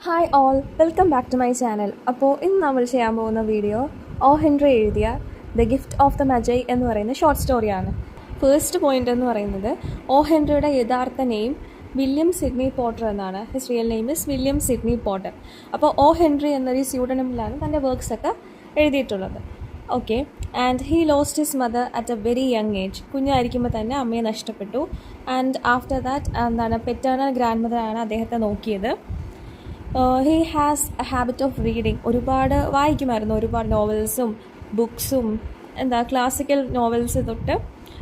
Hi all, welcome back to my channel. അപ്പോൾ ഇന്ന് നമ്മൾ ചെയ്യാൻ പോകുന്ന വീഡിയോ ഹെൻറി എഴുതിയ ദ ഗിഫ്റ്റ് ഓഫ് ദ മജൈ എന്ന് പറയുന്ന ഷോർട്ട് സ്റ്റോറിയാണ്. ഫസ്റ്റ് പോയിന്റ് എന്ന് പറയുന്നത് ഹെൻറിയുടെ യഥാർത്ഥ നെയിം വില്യം സിഡ്നി പോട്ടർ എന്നാണ്. His real name is William Sidney Porter. അപ്പോൾ ഹെൻറി എന്നൊരു സ്യൂഡനമിലാണ് തൻ്റെ വർക്ക്സൊക്കെ എഴുതിയിട്ടുള്ളത്. Okay, and he lost his mother at a very young age. കുഞ്ഞായിരിക്കുമ്പോൾ തന്നെ അമ്മയെ നഷ്ടപ്പെട്ടു. And after that paternal grand മദറാണ് അദ്ദേഹത്തെ നോക്കിയത്. He has a habit of reading. ഒരുപാട് വായിക്കുമായിരുന്നു, ഒരുപാട് നോവൽസും ബുക്സും ക്ലാസിക്കൽ നോവൽസ് തൊട്ട്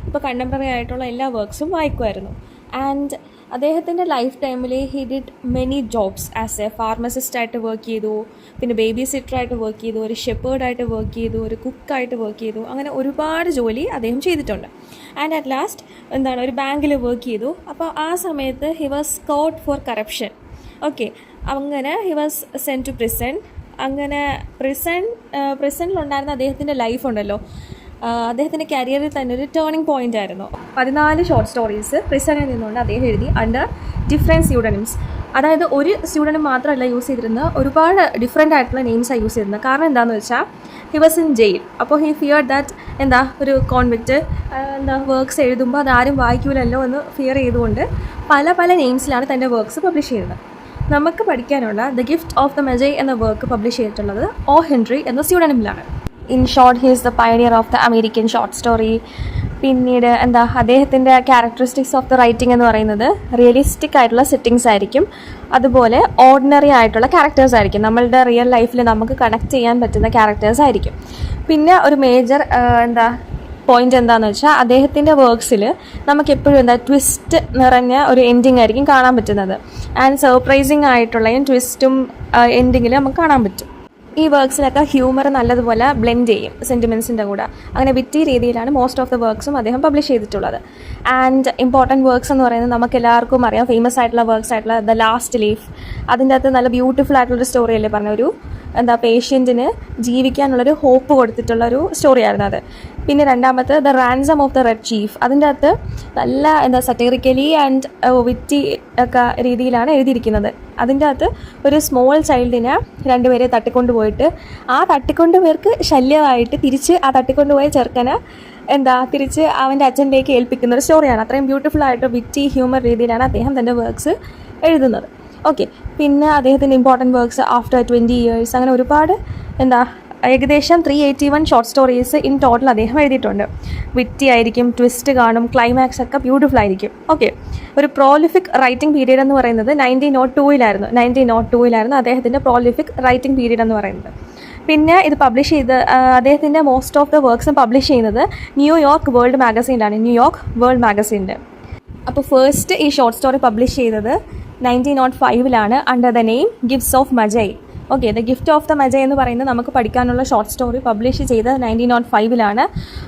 ഇപ്പോൾ കണ്ടംപററി ആയിട്ടുള്ള എല്ലാ വർക്ക്സും വായിക്കുമായിരുന്നു. ആൻഡ് അദ്ദേഹത്തിൻ്റെ ലൈഫ് ടൈമിൽ he did many jobs. As a ഫാർമസിസ്റ്റായിട്ട് വർക്ക് ചെയ്തു, പിന്നെ ബേബി സിറ്ററായിട്ട് വർക്ക് ചെയ്തു, ഒരു ഷെപ്പേർഡായിട്ട് വർക്ക് ചെയ്തു, ഒരു കുക്കായിട്ട് വർക്ക് ചെയ്തു. അങ്ങനെ ഒരുപാട് ജോലി അദ്ദേഹം ചെയ്തിട്ടുണ്ട്. ആൻഡ് അറ്റ് ലാസ്റ്റ് ഒരു ബാങ്കിൽ വർക്ക് ചെയ്തു. അപ്പോൾ ആ സമയത്ത് he was caught for corruption. Okay, അങ്ങനെ he was sent to prison. അങ്ങനെ പ്രിസണിലുണ്ടായിരുന്ന അദ്ദേഹത്തിൻ്റെ ലൈഫ് ഉണ്ടല്ലോ, അദ്ദേഹത്തിൻ്റെ കരിയറിൽ തന്നെ ഒരു ടേണിംഗ് പോയിൻ്റ് ആയിരുന്നു. 14 ഷോർട്ട് സ്റ്റോറീസ് പ്രിസണിൽ നിന്നുകൊണ്ട് അദ്ദേഹം എഴുതി അണ്ടർ ഡിഫറെൻറ്റ് സ്യൂഡനിംസ്. അതായത് ഒരു സ്യൂഡനും മാത്രമല്ല യൂസ് ചെയ്തിരുന്നത്, ഒരുപാട് ഡിഫറെൻ്റ് ആയിട്ടുള്ള നെയിംസാണ് യൂസ് ചെയ്തിരുന്നത്. കാരണം എന്താണെന്ന് വെച്ചാൽ ഹി വാസ് ഇൻ ജയിൽ. അപ്പോൾ ഹി ഫിയർ ദാറ്റ് ഒരു കോൺവിക്റ്റ് വർക്ക്സ് എഴുതുമ്പോൾ അതാരും വായിക്കൂലല്ലോ എന്ന് ഫിയർ ചെയ്തുകൊണ്ട് പല നെയിംസിലാണ് തൻ്റെ വർക്ക്സ് പബ്ലിഷ് ചെയ്തത്. നമുക്ക് പഠിക്കാനുള്ള the gift of the Magi എന്ന വർക്ക് പബ്ലിഷ് ചെയ്തിട്ടുള്ളത് ഹെൻറി എന്ന സ്യൂഡനിമിലാണ്. In short, he is the pioneer of the American short story. പിന്നീട് അദ്ദേഹത്തിൻ്റെ ക്യാരക്ടറിസ്റ്റിക്സ് ഓഫ് ദ റൈറ്റിംഗ് എന്ന് പറയുന്നത് റിയലിസ്റ്റിക് ആയിട്ടുള്ള സെറ്റിങ്സ് ആയിരിക്കും. അതുപോലെ ഓർഡിനറി ആയിട്ടുള്ള ക്യാരക്ടേഴ്സ് ആയിരിക്കും, നമ്മളുടെ റിയൽ ലൈഫിൽ നമുക്ക് കണക്ട് ചെയ്യാൻ പറ്റുന്ന ക്യാരക്ടേഴ്സ് ആയിരിക്കും. പിന്നെ ഒരു മേജർ പോയിന്റ് എന്താണെന്ന് വെച്ചാൽ അദ്ദേഹത്തിൻ്റെ വർക്ക്സിൽ നമുക്കെപ്പോഴും ട്വിസ്റ്റ് നിറഞ്ഞ ഒരു എൻഡിങ് ആയിരിക്കും കാണാൻ പറ്റുന്നത്. ആൻഡ് സർപ്രൈസിങ് ആയിട്ടുള്ളതും ട്വിസ്റ്റും എൻഡിങ്ങിൽ നമുക്ക് കാണാൻ പറ്റും. ഈ വർക്ക്സിലൊക്കെ ഹ്യൂമർ നല്ലതുപോലെ ബ്ലെൻഡ് ചെയ്യും സെൻറ്റിമെൻസിൻ്റെ കൂടെ. അങ്ങനെ വിറ്റി രീതിയിലാണ് മോസ്റ്റ് ഓഫ് ദ വർക്ക്സും അദ്ദേഹം പബ്ലിഷ് ചെയ്തിട്ടുള്ളത്. ആൻഡ് ഇമ്പോർട്ടൻറ്റ് വർക്ക്സ് എന്ന് പറയുന്നത് നമുക്ക് എല്ലാവർക്കും അറിയാം, ഫേമസ് ആയിട്ടുള്ള വർക്ക്സ് ആയിട്ടുള്ള ദ ലാസ്റ്റ് ലീഫ്. അതിൻ്റെ അകത്ത് നല്ല ബ്യൂട്ടിഫുൾ ആയിട്ടുള്ളൊരു സ്റ്റോറി അല്ലേ പറഞ്ഞ, ഒരു പേഷ്യൻറ്റിന് ജീവിക്കാനുള്ളൊരു ഹോപ്പ് കൊടുത്തിട്ടുള്ളൊരു സ്റ്റോറിയായിരുന്നു അത്. പിന്നെ രണ്ടാമത്തെ the ransom of the red chief. അതിൻ്റെ അകത്ത് നല്ല സറ്റീറിക്കലി ആൻഡ് വിറ്റി ഒക്കെ രീതിയിലാണ് എഴുതിയിരിക്കുന്നത്. അതിൻ്റെ അകത്ത് ഒരു സ്മോൾ ചൈൽഡിനെ 2 പേരെ തട്ടിക്കൊണ്ടുപോയിട്ട് ആ തട്ടിക്കൊണ്ടുപോയവർക്ക് ശല്യമായിട്ട് തിരിച്ച് ആ തട്ടിക്കൊണ്ടുപോയ ചെറുക്കനെ തിരിച്ച് അവൻ്റെ അച്ഛനിലേക്ക് ഏൽപ്പിക്കുന്ന ഒരു സ്റ്റോറിയാണ്. അത്രയും ബ്യൂട്ടിഫുൾ ആയിട്ട് വിറ്റി ഹ്യൂമർ രീതിയിലാണ് അദ്ദേഹം തൻ്റെ വർക്ക്സ് എഴുതുന്നത്. ഓക്കെ, പിന്നെ അദ്ദേഹത്തിൻ്റെ ഇമ്പോർട്ടൻറ്റ് വർക്ക്സ് ആഫ്റ്റർ 20 years, അങ്ങനെ ഒരുപാട് ഏകദേശം 381 ഷോർട്ട് സ്റ്റോറീസ് ഇൻ ടോട്ടൽ അദ്ദേഹം എഴുതിയിട്ടുണ്ട്. വിറ്റി ആയിരിക്കും, ട്വിസ്റ്റ് കാണും, ക്ലൈമാക്സ് ഒക്കെ ബ്യൂട്ടിഫുൾ ആയിരിക്കും. ഓക്കെ, ഒരു പ്രോലിഫിക് റൈറ്റിംഗ് പീരീഡ് എന്ന് പറയുന്നത് 1902 അദ്ദേഹത്തിൻ്റെ പ്രോലിഫിക് റൈറ്റിംഗ് പീരീഡ് എന്ന് പറയുന്നത്. പിന്നെ ഇത് പബ്ലിഷ് ചെയ്ത് അദ്ദേഹത്തിൻ്റെ മോസ്റ്റ് ഓഫ് ദ വർക്ക്സും പബ്ലിഷ് ചെയ്യുന്നത് ന്യൂയോർക്ക് വേൾഡ് മാഗസീനിലാണ്, ന്യൂയോർക്ക് വേൾഡ് മാഗസീനിൻ്റെ. അപ്പോൾ ഫസ്റ്റ് ഈ ഷോർട്ട് സ്റ്റോറി പബ്ലിഷ് ചെയ്തത് 1905 under the name gifts of Magi. Okay, the gift of the മജൈ എന്ന് പറയുന്നത് നമുക്ക് പഠിക്കാനുള്ള ഷോർട്ട് സ്റ്റോറി പബ്ലിഷ് ചെയ്തത് 1905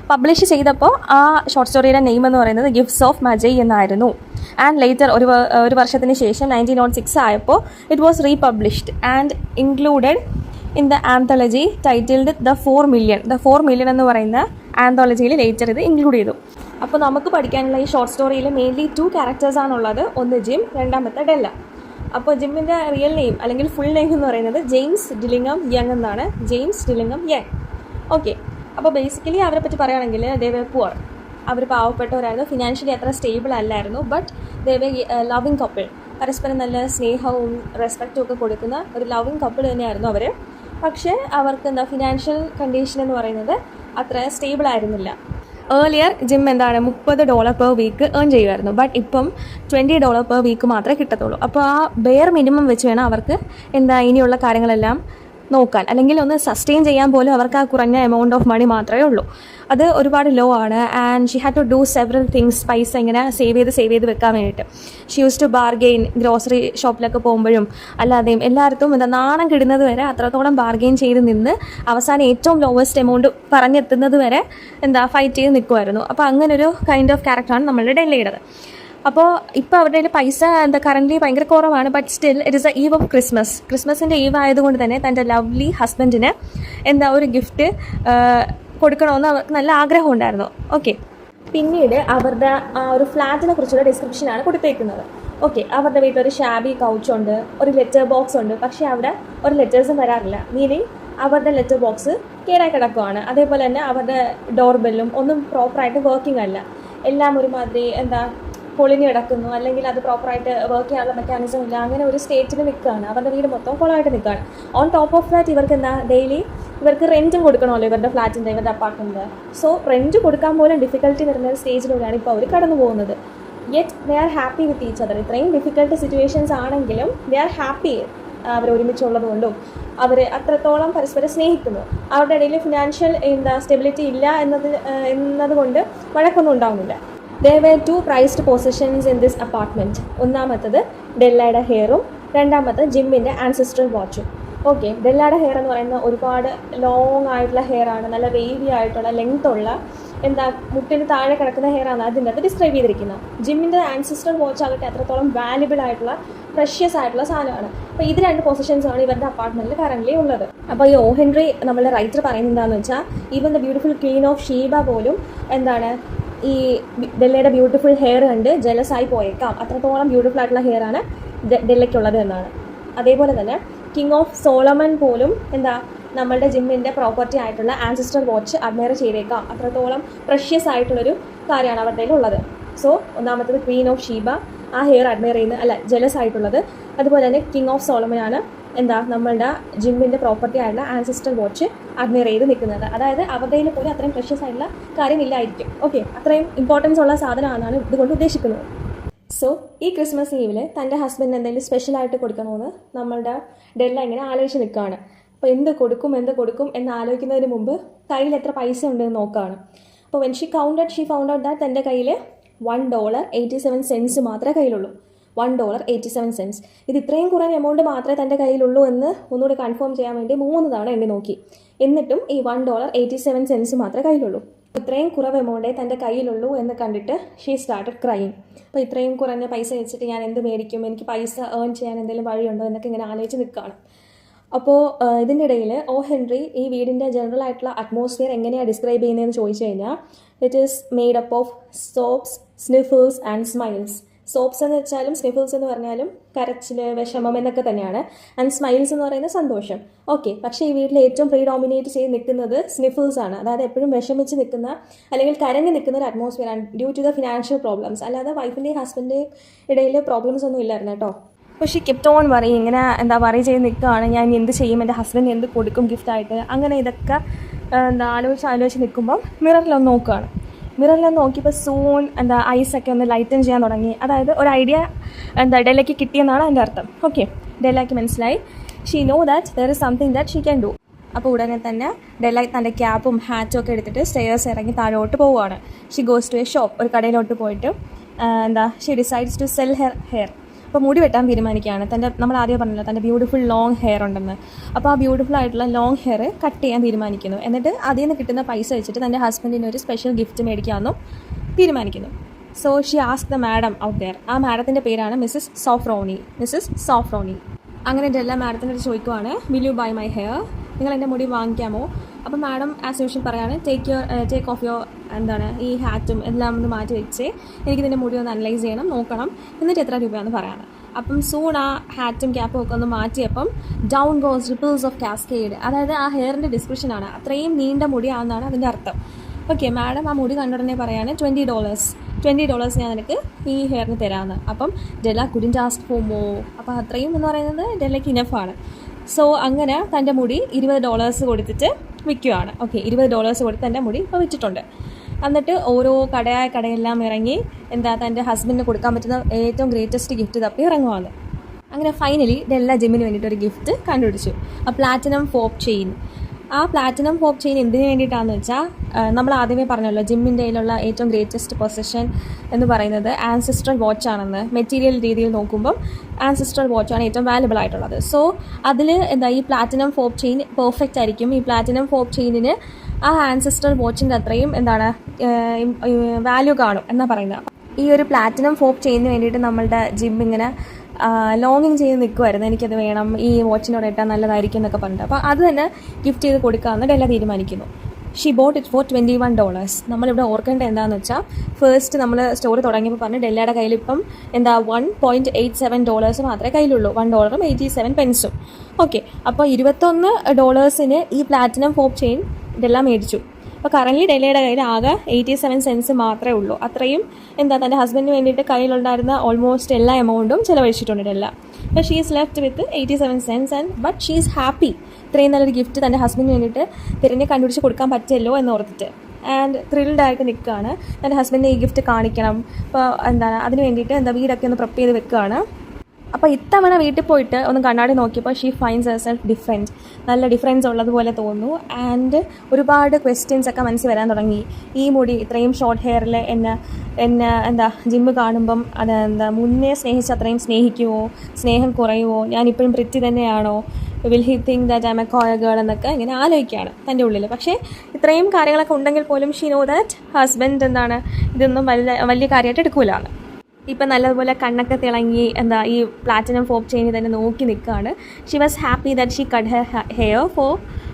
പബ്ലിഷ് ചെയ്തപ്പോൾ ആ ഷോർട്ട് സ്റ്റോറിയുടെ നെയിം എന്ന് പറയുന്നത് ഗിഫ്റ്റ്സ് ഓഫ് മജൈ എന്നായിരുന്നു. ആൻഡ് ലേറ്റർ ഒരു വർഷത്തിന് ശേഷം 1906 ആയപ്പോൾ it was republished and included in the anthology titled the 4 million എന്ന് പറയുന്ന ആന്തോളജിയിൽ ലേറ്റർ ഇത് ഇൻക്ലൂഡ് ചെയ്തു. അപ്പോൾ നമുക്ക് പഠിക്കാനുള്ള ഈ ഷോർട്ട് സ്റ്റോറിയിൽ മെയിൻലി 2 ക്യാരക്ടേഴ്സാണുള്ളത്. ഒന്ന് ജിം, രണ്ടാമത്തെ ഡെല്ല. അപ്പോൾ ജിമ്മിൻ്റെ റിയൽ നെയിം അല്ലെങ്കിൽ ഫുൾ നെയിം എന്ന് പറയുന്നത് ജെയിംസ് ഡില്ലിംഗം യങ് എന്നാണ്. James Dillingham Young. ഓക്കെ, അപ്പോൾ ബേസിക്കലി അവരെ പറ്റി പറയുകയാണെങ്കിൽ ദേ വർ പുവർ. അവർ പാവപ്പെട്ടവരായിരുന്നു, ഫിനാൻഷ്യലി അത്ര സ്റ്റേബിൾ അല്ലായിരുന്നു. But they were loving couple. പരസ്പരം നല്ല സ്നേഹവും റെസ്പെക്റ്റും ഒക്കെ കൊടുക്കുന്ന ഒരു ലവിങ് കപ്പിൾ തന്നെയായിരുന്നു അവർ. പക്ഷേ അവർക്ക് ഫിനാൻഷ്യൽ കണ്ടീഷൻ എന്ന് പറയുന്നത് അത്ര സ്റ്റേബിൾ ആയിരുന്നില്ല. Earlier Jim $30 per week earn ചെയ്യുമായിരുന്നു. ബട്ട് ഇപ്പം $20 പെർ വീക്ക് മാത്രമേ കിട്ടത്തുള്ളൂ. അപ്പോൾ ആ ബെയർ മിനിമം വെച്ച് വേണം അവർക്ക് ഇനിയുള്ള കാര്യങ്ങളെല്ലാം നോക്കാൻ, അല്ലെങ്കിൽ ഒന്ന് സസ്റ്റെയിൻ ചെയ്യാൻ പോലും അവർക്ക് ആ കുറഞ്ഞ എമൗണ്ട് ഓഫ് മണി മാത്രമേ ഉള്ളൂ. അത് ഒരുപാട് ലോ ആണ്. And she had to do several things. പൈസ ഇങ്ങനെ സേവ് ചെയ്ത് വെക്കാൻ വേണ്ടിയിട്ട് she use to bargain. Grocery ഷോപ്പിലൊക്കെ പോകുമ്പോഴും അല്ലാതെയും എല്ലായിടത്തും നാണം കിടുന്നത് വരെ അത്രത്തോളം ബാർഗെയിൻ ചെയ്ത് നിന്ന് അവസാനം ഏറ്റവും ലോവസ്റ്റ് എമൗണ്ട് പറഞ്ഞെത്തുന്നത് വരെ ഫൈറ്റ് ചെയ്ത് നിൽക്കുമായിരുന്നു. അപ്പോൾ അങ്ങനൊരു കൈൻഡ് ഓഫ് ക്യാരക്ടറാണ് നമ്മളുടെ ഡെല്ലിയുടേത്. അപ്പോൾ ഇപ്പോൾ അവരുടെ കയ്യിൽ പൈസ കറൻ്റ്ലി ഭയങ്കര കുറവാണ്. But still it is A eve of ക്രിസ്മസിൻ്റെ ഈവ് ആയതുകൊണ്ട് തന്നെ തൻ്റെ ലവ്ലി ഹസ്ബൻഡിന് ഒരു ഗിഫ്റ്റ് കൊടുക്കണമെന്ന് അവർക്ക് നല്ല ആഗ്രഹം ഉണ്ടായിരുന്നു. ഓക്കെ, പിന്നീട് അവരുടെ ആ ഒരു ഫ്ലാറ്റിനെ കുറിച്ചുള്ള ഡിസ്ക്രിപ്ഷനാണ് കൊടുത്തേക്കുന്നത്. ഓക്കെ, അവരുടെ വീട്ടിലൊരു ഷാബി കൗച്ചുണ്ട്, ഒരു ലെറ്റർ ബോക്സ് ഉണ്ട്, പക്ഷേ അവിടെ ഒരു ലെറ്റേഴ്സും വരാറില്ല. മീനിങ് അവരുടെ ലെറ്റർ ബോക്സ് കേടായി കിടക്കുവാണ്. അതേപോലെ തന്നെ അവരുടെ ഡോർ ബെല്ലും ഒന്നും പ്രോപ്പറായിട്ട് വർക്കിംഗ് അല്ല. എല്ലാം ഒരുമാതിരി പൊളിഞ്ഞ് കിടക്കുന്നു, അല്ലെങ്കിൽ അത് പ്രോപ്പറായിട്ട് വർക്ക് ചെയ്യാനുള്ള മെക്കാനിസം ഇല്ല. അങ്ങനെ ഒരു സ്റ്റേറ്റിൽ നിൽക്കുകയാണ്. അവരുടെ വീട് മൊത്തം കുളമായിട്ട് നിൽക്കുകയാണ്. ഓൺ ടോപ്പ് ഓഫ് ദാറ്റ് ഇവർക്ക് ഡെയിലി ഇവർക്ക് റെൻറ്റും കൊടുക്കണമല്ലോ ഇവരുടെ ഫ്ലാറ്റിൻ്റെ, ഇവരുടെ അപ്പാർട്ട്മെൻറ്റ്. സോ റെൻറ്റ് കൊടുക്കാൻ പോലും ഡിഫിക്കൽട്ടി വരുന്ന ഒരു സ്റ്റേജിലൂടെയാണ് ഇപ്പോൾ അവർ കടന്നു പോകുന്നത്. Yet they are happy with each other. ഇത്രയും ഡിഫിക്കൽട്ട് സിറ്റുവേഷൻസ് ആണെങ്കിലും ദേ ആർ ഹാപ്പി. അവർ ഒരുമിച്ചുള്ളത് കൊണ്ടും അവർ അത്രത്തോളം പരസ്പരം സ്നേഹിക്കുന്നു. അവരുടെ ഇടയിൽ ഫിനാൻഷ്യൽ സ്റ്റെബിലിറ്റി ഇല്ല എന്നതുകൊണ്ട് വഴക്കൊന്നും ഉണ്ടാവുന്നില്ല. There were 2 prized possessions in this apartment. ഒന്നാമത്തത് ഡെല്ലയുടെ ഹെയറും രണ്ടാമത്തത് ജിമ്മിൻ്റെ ആൻസിസ്ട്രൽ വാച്ചും. ഓക്കെ, ഡെല്ലയുടെ ഹെയർ എന്ന് പറയുന്ന ഒരുപാട് ലോങ് ആയിട്ടുള്ള ഹെയറാണ്, നല്ല വേവി ആയിട്ടുള്ള ലെങ്ത് ഉള്ള മുട്ടിന് താഴെ കിടക്കുന്ന ഹെയറാണ് അതിൻ്റെ അത് ഡിസ്ക്രൈബ് ചെയ്തിരിക്കുന്നത്. ജിമ്മിൻ്റെ ആൻസിസ്ട്രൽ വാച്ച് ആകട്ടെ അത്രത്തോളം വാല്യുബിൾ ആയിട്ടുള്ള പ്രഷ്യസ് ആയിട്ടുള്ള സാധനമാണ്. അപ്പോൾ ഇത് 2 പൊസിഷൻസാണ് ഇവരുടെ അപ്പാർട്ട്മെൻറ്റിൽ കറൻ്റ്ലി ഉള്ളത്. അപ്പോൾ ഈ ഹെൻറി നമ്മളുടെ റൈറ്റർ പറയുന്നത് എന്താണെന്ന് വെച്ചാൽ, even the beautiful Queen of Sheeba പോലും ഈ ഡെല്ലയുടെ ബ്യൂട്ടിഫുൾ ഹെയർ കണ്ട് ജലസായി പോയേക്കാം. അത്രത്തോളം ബ്യൂട്ടിഫുൾ ആയിട്ടുള്ള ഹെയറാണ് ഡെല്ലയ്ക്കുള്ളത് എന്നാണ്. അതേപോലെ തന്നെ കിങ് ഓഫ് സോളമൻ പോലും നമ്മളുടെ ജിമ്മിൻ്റെ പ്രോപ്പർട്ടി ആയിട്ടുള്ള ആൻസിസ്റ്റർ വാച്ച് അഡ്മയർ ചെയ്തേക്കാം. അത്രത്തോളം പ്രഷ്യസ് ആയിട്ടുള്ളൊരു കാര്യമാണ് അവരുടെ ഉള്ളത്. സോ ഒന്നാമത്തത് ക്വീൻ ഓഫ് ഷീബ, ആ ഹെയർ അഡ്മയർ ചെയ്യുന്ന ജലസ് ആയിട്ടുള്ളത്. അതുപോലെ തന്നെ കിങ് ഓഫ് സോളമനാണ് നമ്മളുടെ ജിമ്മിൻ്റെ പ്രോപ്പർട്ടി ആയിട്ടുള്ള ആൻസിസ്റ്റർ വാച്ച് അഡ്മയർ ചെയ്ത് നിൽക്കുന്നത്. അതായത് അവരുടെ പോലും അത്രയും പ്രഷ്യസ് ആയിട്ടുള്ള കാര്യമില്ലായിരിക്കും. ഓക്കെ, അത്രയും ഇമ്പോർട്ടൻസ് ഉള്ള സാധനമാണ് ഇതുകൊണ്ട് ഉദ്ദേശിക്കുന്നത്. സോ ഈ ക്രിസ്മസ് ഈവിൽ തൻ്റെ ഹസ്ബൻഡിന് എന്തെങ്കിലും സ്പെഷ്യലായിട്ട് കൊടുക്കണമെന്ന് നമ്മളുടെ ഡെല്ല ഇങ്ങനെ ആലോചിച്ച് നിൽക്കുകയാണ്. അപ്പോൾ എന്ത് കൊടുക്കും എന്ന് ആലോചിക്കുന്നതിന് മുമ്പ് കയ്യിൽ എത്ര പൈസ ഉണ്ടെന്ന് നോക്കുകയാണ്. അപ്പോൾ when she found out that തൻ്റെ കയ്യിൽ $1.87 മാത്രമേ കയ്യിലുള്ളൂ. $1.87. ഇത് ഇത്രയും കുറഞ്ഞ എമൗണ്ട് മാത്രമേ തൻ്റെ കയ്യിലുള്ളൂ എന്ന് ഒന്നുകൂടി കൺഫേം ചെയ്യാൻ വേണ്ടി 3 തവണ എണ്ണി നോക്കി. എന്നിട്ടും ഈ $1.87 മാത്രമേ കയ്യിലുള്ളൂ. ഇത്രയും കുറവ് എമൗണ്ടേ തൻ്റെ കയ്യിലുള്ളൂ എന്ന് കണ്ടിട്ട് ഷീ സ്റ്റാർട്ടഡ് ക്രൈയിങ്. അപ്പോൾ ഇത്രയും കുറഞ്ഞ പൈസ വെച്ചിട്ട് ഞാൻ എന്ത് മേടിക്കും, എനിക്ക് പൈസ ഏൺ ചെയ്യാൻ എന്തെങ്കിലും വഴിയുണ്ടോ എന്നൊക്കെ ഇങ്ങനെ ആലോചിച്ച് നിൽക്കുകയാണ്. അപ്പോൾ ഇതിൻ്റെ ഇടയിൽ ഹെൻറി ഈ വീടിൻ്റെ ജനറൽ ആയിട്ടുള്ള അറ്റ്മോസ്ഫിയർ എങ്ങനെയാണ് ഡിസ്ക്രൈബ് ചെയ്യുന്നതെന്ന് ചോദിച്ചു കഴിഞ്ഞാൽ, it is made up of sobs, sniffles and smiles. Sobs എന്ന് വെച്ചാലും സ്നിഫിൾസ് എന്ന് പറഞ്ഞാലും കരച്ചിൽ, വിഷമം എന്നൊക്കെ തന്നെയാണ്. ആൻഡ് സ്മൈൽസ് എന്ന് പറയുന്നത് സന്തോഷം. ഓക്കെ, പക്ഷേ ഈ വീട്ടിൽ ഏറ്റവും പ്രീഡോമിനേറ്റ് ചെയ്ത് നിൽക്കുന്നത് സ്നിഫിൾസ് ആണ്. അതായത് എപ്പോഴും വിഷമിച്ച് നിൽക്കുന്ന അല്ലെങ്കിൽ കരഞ്ഞ് നിൽക്കുന്ന ഒരു അറ്റ്മോസ്ഫിയർ ആണ്, due to the financial problems. അല്ലാതെ വൈഫിൻ്റെയും ഹസ്ബൻഡിൻ്റെയും ഇടയിൽ പ്രോബ്ലംസ് ഒന്നും ഇല്ലായിരുന്നു കേട്ടോ. അപ്പോൾ ഷീ കെപ്റ്റ് ഓൺ വറി, ഇങ്ങനെ വറി ചെയ്ത് നിൽക്കുകയാണ്, ഞാൻ എന്ത് ചെയ്യും, എൻ്റെ ഹസ്ബൻഡ് എന്ത് കൊടുക്കും ഗിഫ്റ്റായിട്ട്. അങ്ങനെ ഇതൊക്കെ ആലോചിച്ച് നിൽക്കുമ്പം മിററിലൊന്ന് നോക്കുകയാണ്. മിററിലൊന്ന് നോക്കിയപ്പോൾ സൂൺ ഐസൊക്കെ ഒന്ന് ലൈറ്റൻ ചെയ്യാൻ തുടങ്ങി. അതായത് ഒരു ഐഡിയ ഡെല്ലയ്ക്ക് കിട്ടിയെന്നാണ് അതിൻ്റെ അർത്ഥം. ഓക്കെ, ഡെല്ലയ്ക്ക് മനസ്സിലായി. She know that there is something that she can do. അപ്പോൾ ഉടനെ തന്നെ ഡെല്ല തൻ്റെ ക്യാപ്പും ഹാറ്റും ഒക്കെ എടുത്തിട്ട് സ്റ്റെയർസ് ഇറങ്ങി താഴോട്ട് പോവുകയാണ്. She goes to a shop, ഒരു കടയിലോട്ട് പോയിട്ട് she decides to sell her hair. അപ്പോൾ മുടി വെട്ടാൻ തീരുമാനിക്കുകയാണ്. നമ്മൾ ആദ്യം പറഞ്ഞല്ലോ തൻ്റെ ബ്യൂട്ടിഫുൾ ലോങ് ഹെയർ ഉണ്ടെന്ന്. അപ്പോൾ ആ ബ്യൂട്ടിഫുൾ ആയിട്ടുള്ള ലോങ് ഹെയർ കട്ട് ചെയ്യാൻ തീരുമാനിക്കുന്നു. എന്നിട്ട് അതിൽ നിന്ന് കിട്ടുന്ന പൈസ വെച്ചിട്ട് തൻ്റെ ഹസ്ബൻഡിന് ഒരു സ്പെഷ്യൽ ഗിഫ്റ്റ് മേടിക്കാമെന്നും തീരുമാനിക്കുന്നു. So she ask the madam out there. ആ മാഡത്തിൻ്റെ പേരാണ് മിസ്സസ് സോഫ്രോണി. അങ്ങനെ ഡെല്ല മാഡത്തിൻ്റെ അടുത്ത് ചോദിക്കുവാണ്, will you buy my hair, നിങ്ങൾ എൻ്റെ മുടി വാങ്ങിക്കാമോ? അപ്പോൾ മാഡം ആസ് യൂഷ്വൽ പറയാണ്, ടേക്ക് ഓഫ് യുവർ ഈ ഹാറ്റും എല്ലാം ഒന്ന് മാറ്റി വെച്ച് എനിക്കിതിൻ്റെ മുടി ഒന്ന് അനലൈസ് ചെയ്യണം, നോക്കണം, എന്നിട്ട് എത്ര രൂപയാണെന്ന് പറയാണ്. അപ്പം സൂൺ ആ ഹാറ്റും ക്യാപ്പും ഒക്കെ ഒന്ന് മാറ്റിയപ്പം down goes ripples of cascade. അതായത് ആ ഹെയറിൻ്റെ ഡിസ്ക്രിപ്ഷനാണ്, അത്രയും നീണ്ട മുടിയാണെന്നാണ് അതിൻ്റെ അർത്ഥം. ഓക്കെ, മാഡം ആ മുടി കണ്ടുടനെ പറയാണ് $20 ഞാൻ നിനക്ക് ഈ ഹെയറിന് തരാമെന്ന്. അപ്പം ഡെല്ല കുഡിൻറ്റ് ആസ്ക് ഫോർ മോർ. അപ്പോൾ അത്രയും എന്ന് പറയുന്നത് ഡെല്ലയ്ക്ക് ഇനഫാണ്. സോ അങ്ങനെ തൻ്റെ മുടി $20 കൊടുത്തിട്ട് വിൽക്കുകയാണ്. ഓക്കെ, $20 കൊടുത്ത് എൻ്റെ മുടി ഇപ്പോൾ വിറ്റിട്ടുണ്ട്. എന്നിട്ട് ഓരോ കടയെല്ലാം ഇറങ്ങി തൻ്റെ ഹസ്ബൻഡിന് കൊടുക്കാൻ പറ്റുന്ന ഏറ്റവും ഗ്രേറ്റസ്റ്റ് ഗിഫ്റ്റ് തപ്പി ഇറങ്ങുവാണ്. അങ്ങനെ ഫൈനലി ഡെല്ല ജിമ്മിന് വേണ്ടിയിട്ടൊരു ഗിഫ്റ്റ് കണ്ടുപിടിച്ചു, ആ പ്ലാറ്റിനം ഫോപ്പ് ചെയിൻ. ആ പ്ലാറ്റിനം ഫോപ്പ് ചെയിൻ എന്തിനു വേണ്ടിയിട്ടാണെന്ന് വെച്ചാൽ, നമ്മൾ ആദ്യമേ പറഞ്ഞല്ലോ ജിമ്മിൻ്റെ കയ്യിലുള്ള ഏറ്റവും ഗ്രേറ്റസ്റ്റ് പൊസഷൻ എന്ന് പറയുന്നത് ആൻസിസ്ട്രൽ വാച്ചാണെന്ന്. മെറ്റീരിയൽ രീതിയിൽ നോക്കുമ്പം ആൻസിസ്ട്രൽ വാച്ചാണ് ഏറ്റവും വാല്യുബിൾ ആയിട്ടുള്ളത്. സോ അതിൽ ഈ പ്ലാറ്റിനം ഫോപ്പ് ചെയിൻ പെർഫെക്റ്റ് ആയിരിക്കും. ഈ പ്ലാറ്റിനം ഫോപ്പ് ചെയിനിന് ആ ആൻസിസ്ട്രൽ വാച്ചിൻ്റെ അത്രയും വാല്യൂ കാണും എന്നാണ് പറയുന്നത്. ഈ ഒരു പ്ലാറ്റിനം ഫോപ്പ് ചെയിനിന് വേണ്ടിയിട്ട് നമ്മളുടെ ജിം ഇങ്ങനെ ലോങ്ങിങ് ചെയ്ത് നിൽക്കുമായിരുന്നു, എനിക്കത് വേണം, ഈ വാച്ചിനോട് ഇട്ടാൽ നല്ലതായിരിക്കും എന്നൊക്കെ പറഞ്ഞിട്ട്. അപ്പോൾ അത് തന്നെ ഗിഫ്റ്റ് ചെയ്ത് കൊടുക്കാമെന്ന് ഡെല്ല തീരുമാനിക്കുന്നു. She boat it for $21. നമ്മളിവിടെ ഓർക്കേണ്ടത് എന്താണെന്ന് വെച്ചാൽ ഫസ്റ്റ് നമ്മൾ സ്റ്റോറി തുടങ്ങിയപ്പോൾ പറഞ്ഞു ഡെല്ലയുടെ കയ്യിൽ ഇപ്പം എന്താ $1.87 മാത്രമേ കയ്യിലുള്ളൂ, $1.87. ഓക്കെ, അപ്പോൾ $21 ഈ പ്ലാറ്റിനം ഫോപ്പ് ചെയിൻ ഡെല്ല മേടിച്ചു. അപ്പോൾ കറൻലി ഡെല്ലയുടെ കയ്യിൽ ആകെ 87 സെൻസ് മാത്രമേ ഉള്ളൂ. അത്രയും എന്താ തൻ്റെ ഹസ്ബൻഡിന് വേണ്ടിയിട്ട് കയ്യിലുണ്ടായിരുന്ന ഓൾമോസ്റ്റ് എല്ലാ എമൗണ്ടും ചിലവഴിച്ചിട്ടുണ്ട് ഡെല്ല. അപ്പോൾ she is left with 87 sense but she is happy. ഇത്രയും നല്ലൊരു ഗിഫ്റ്റ് തൻ്റെ ഹസ്ബൻഡിന് വേണ്ടിയിട്ട് തിരഞ്ഞ് കണ്ടുപിടിച്ച് കൊടുക്കാൻ പറ്റുമല്ലോ എന്ന് ഓർത്തിട്ട് ആൻഡ് ത്രിൽഡായിട്ട് നിൽക്കുകയാണ്. തൻ്റെ ഹസ്ബൻഡിനെ ഈ ഗിഫ്റ്റ് കാണിക്കണം. അപ്പോൾ എന്താണ് അതിന് വേണ്ടിയിട്ട് വീടൊക്കെ ഒന്ന് പ്രിപ്പയർ ചെയ്ത് വെക്കുകയാണ്. അപ്പോൾ ഇത്തവണ വീട്ടിൽ പോയിട്ട് ഒന്ന് കണ്ണാടി നോക്കിയപ്പോൾ ഷീ ഫൈൻഡ്സ് ഹെർസെൽഫ് ഡിഫറെൻറ്റ്. നല്ല ഡിഫറൻസ് ഉള്ളതുപോലെ തോന്നുന്നു. ആൻഡ് ഒരുപാട് ക്വസ്റ്റ്യൻസ് ഒക്കെ മനസ്സിൽ വരാൻ തുടങ്ങി. ഈ മുടി ഇത്രയും ഷോർട്ട് ഹെയറിൽ എന്നെ എന്താ ജിമ്മ് കാണുമ്പം അതെന്താ മുന്നേ സ്നേഹിച്ച് അത്രയും സ്നേഹിക്കുമോ, സ്നേഹം കുറയുമോ, ഞാനിപ്പോഴും പ്രിറ്റി തന്നെയാണോ, will he think that I M A Koya girl എന്നൊക്കെ ഇങ്ങനെ ആലോചിക്കുകയാണ് തൻ്റെ ഉള്ളിൽ. പക്ഷേ ഇത്രയും കാര്യങ്ങളൊക്കെ ഉണ്ടെങ്കിൽ പോലും ഷീ നോ ദാറ്റ് ഹസ്ബൻഡ് എന്താണ് ഇതൊന്നും വലിയ കാര്യമായിട്ട് എടുക്കൂലാണ്. ഇപ്പം നല്ലതുപോലെ കണ്ണൊക്കെ തിളങ്ങി ഈ പ്ലാറ്റിനം ഫോപ്പ് ചെയിൻ തന്നെ നോക്കി നിൽക്കുകയാണ്. She was happy that she cut hair for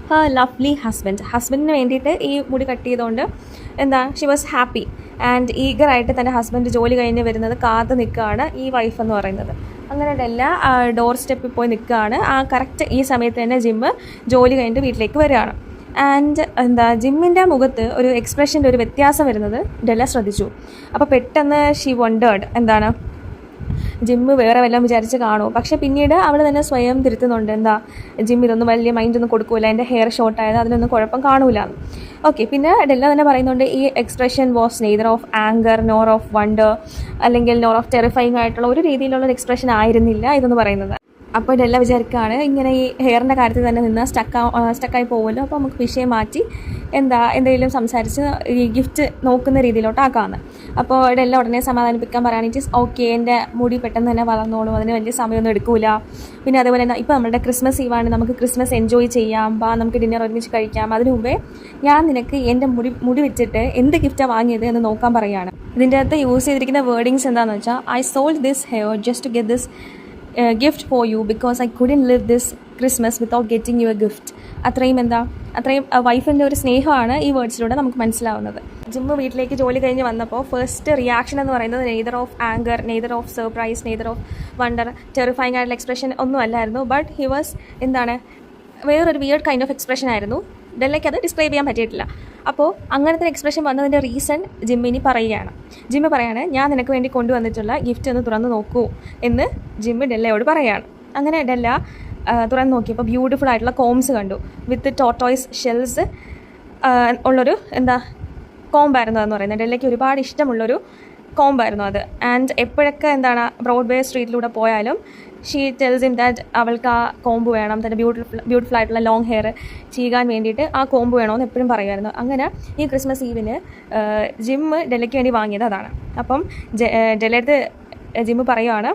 her lovely ഹസ്ബൻഡിന് വേണ്ടിയിട്ട് ഈ മുടി കട്ട് ചെയ്തുകൊണ്ട് ഷി വാസ് ഹാപ്പി ആൻഡ് ഈഗറായിട്ട് തൻ്റെ ഹസ്ബൻഡ് ജോലി കഴിഞ്ഞ് വരുന്നത് കാത്ത് നിൽക്കുകയാണ് ഈ വൈഫ് എന്ന് പറയുന്നത്. അങ്ങനെ ഡെല്ല ഡോർ സ്റ്റെപ്പിൽ പോയി നിൽക്കുകയാണ്. കറക്റ്റ് ഈ സമയത്ത് തന്നെ ജിമ്മ് ജോലി കഴിഞ്ഞിട്ട് വീട്ടിലേക്ക് വരികയാണ്. ആൻഡ് ജിമ്മിൻ്റെ മുഖത്ത് ഒരു എക്സ്പ്രഷൻ്റെ ഒരു വ്യത്യാസം വരുന്നത് ഡെല്ല ശ്രദ്ധിച്ചു. അപ്പോൾ പെട്ടെന്ന് ഷീ വണ്ടേർഡ് ജിമ്മ് വേറെ വല്ലതും വിചാരിച്ച് കാണുമോ. പക്ഷേ പിന്നീട് അവൾ തന്നെ സ്വയം തിരുത്തുന്നുണ്ട്, ജിമ്മ് ഇതൊന്നും വലിയ മൈൻഡൊന്നും കൊടുക്കൂല, എൻ്റെ ഹെയർ ഷോർട്ടായത് അതിനൊന്നും കുഴപ്പം കാണൂല. ഓക്കെ, പിന്നെ ഡെല്ല തന്നെ പറയുന്നുണ്ട് ഈ expression was neither of anchor nor of wonder അല്ലെങ്കിൽ നോർ ഓഫ് ടെറിഫൈങ് ആയിട്ടുള്ള ഒരു രീതിയിലുള്ള എക്സ്പ്രഷൻ ആയിരുന്നില്ല ഇതെന്ന് പറയുന്നത്. അപ്പോൾ ഇതെല്ലാം വിചാരിക്കുകയാണ് ഇങ്ങനെ ഈ ഹെയറിൻ്റെ കാര്യത്തിൽ തന്നെ നിന്ന് സ്റ്റക്കായി പോകുമല്ലോ, അപ്പോൾ നമുക്ക് വിഷയം മാറ്റി എന്തെങ്കിലും സംസാരിച്ച് ഈ ഗിഫ്റ്റ് നോക്കുന്ന രീതിയിലോട്ടാക്കാമെന്ന്. അപ്പോൾ ഇതെല്ലാം ഉടനെ സമാധാനിപ്പിക്കാൻ പറയുകയാണെങ്കിൽ ഓക്കെ, എൻ്റെ മുടി പെട്ടെന്ന് തന്നെ വളർന്നോളും, അതിന് വലിയ സമയമൊന്നും എടുക്കില്ല. പിന്നെ അതേപോലെ തന്നെ ഇപ്പോൾ നമ്മുടെ ക്രിസ്മസ് ഈവാണ്, നമുക്ക് ക്രിസ്മസ് എൻജോയ് ചെയ്യാം, നമുക്ക് ഡിന്നർ ഒരുമിച്ച് കഴിക്കാം. അതിനു മുമ്പേ ഞാൻ നിനക്ക് എൻ്റെ മുടി വെച്ചിട്ട് എന്ത് ഗിഫ്റ്റാണ് വാങ്ങിയത് എന്ന് നോക്കാൻ പറയുകയാണ്. ഇതിൻ്റെ അകത്ത് യൂസ് ചെയ്തിരിക്കുന്ന വേർഡിങ്സ് എന്താണെന്ന് വെച്ചാൽ I sold this hair just to get this gift for you because I couldn't live this Christmas without getting you a gift. അത്രയും വൈഫിൻ്റെ ഒരു സ്നേഹമാണ് ഈ വേർഡ്സിലൂടെ നമുക്ക് മനസ്സിലാവുന്നത്. ജിമ്മ് വീട്ടിലേക്ക് ജോലി കഴിഞ്ഞ് വന്നപ്പോൾ ഫസ്റ്റ് റിയാക്ഷൻ എന്ന് പറയുന്നത് neither of anchor, neither of surprise, neither of wonder, terrifying ആയിട്ടുള്ള എക്സ്പ്രഷൻ ഒന്നും അല്ലായിരുന്നു. ബട്ട് ഹി വാസ് വേറൊരു വിയർഡ് കൈൻഡ് ഓഫ് എക്സ്പ്രഷൻ ആയിരുന്നു. ഡെല്ലയ്ക്ക് അത് ഡിസ്ക്രൈബ് ചെയ്യാൻ പറ്റിയിട്ടില്ല. അപ്പോൾ അങ്ങനത്തെ എക്സ്പ്രഷൻ വന്നതിൻ്റെ റീസൺ ജിമ്മിനി പറയുകയാണ്. ജിമ്മ് പറയാണ് ഞാൻ നിനക്ക് വേണ്ടി കൊണ്ടുവന്നിട്ടുള്ള ഗിഫ്റ്റ് ഒന്ന് തുറന്ന് നോക്കൂ എന്ന് ജിമ്മ് ഡെല്ലയോട് പറയുകയാണ്. അങ്ങനെ ഡെല്ല തുറന്ന് നോക്കിയപ്പോൾ ബ്യൂട്ടിഫുൾ ആയിട്ടുള്ള കോംസ് കണ്ടു വിത്ത് ടോട്ടോയ്സ് ഷെൽസ് ഉള്ളൊരു കോംബായിരുന്നു അതെന്ന് പറയുന്നത്. ഡെല്ലയ്ക്ക് ഒരുപാട് ഇഷ്ടമുള്ളൊരു കോംബായിരുന്നു അത്. ആൻഡ് എപ്പോഴൊക്കെ ബ്രോഡ്വേ സ്ട്രീറ്റിലൂടെ പോയാലും ഷീ ടെൽസ് ഹിം ദാറ്റ് അവൾക്ക് ആ കോമ്പ് വേണം, തൻ്റെ ബ്യൂട്ടിഫുൾ ആയിട്ടുള്ള ലോങ് ഹെയർ ചെയ്യാൻ വേണ്ടിയിട്ട് ആ കോമ്പ് വേണമെന്ന് എപ്പോഴും പറയുമായിരുന്നു. അങ്ങനെ ഈ ക്രിസ്മസ് ഈവിന് ജിമ്മ് ഡെല്ലയ്ക്ക് വേണ്ടി വാങ്ങിയത് അതാണ്. അപ്പം ഡെല്ലടുത്ത് ജിമ്മ് പറയുവാണ്,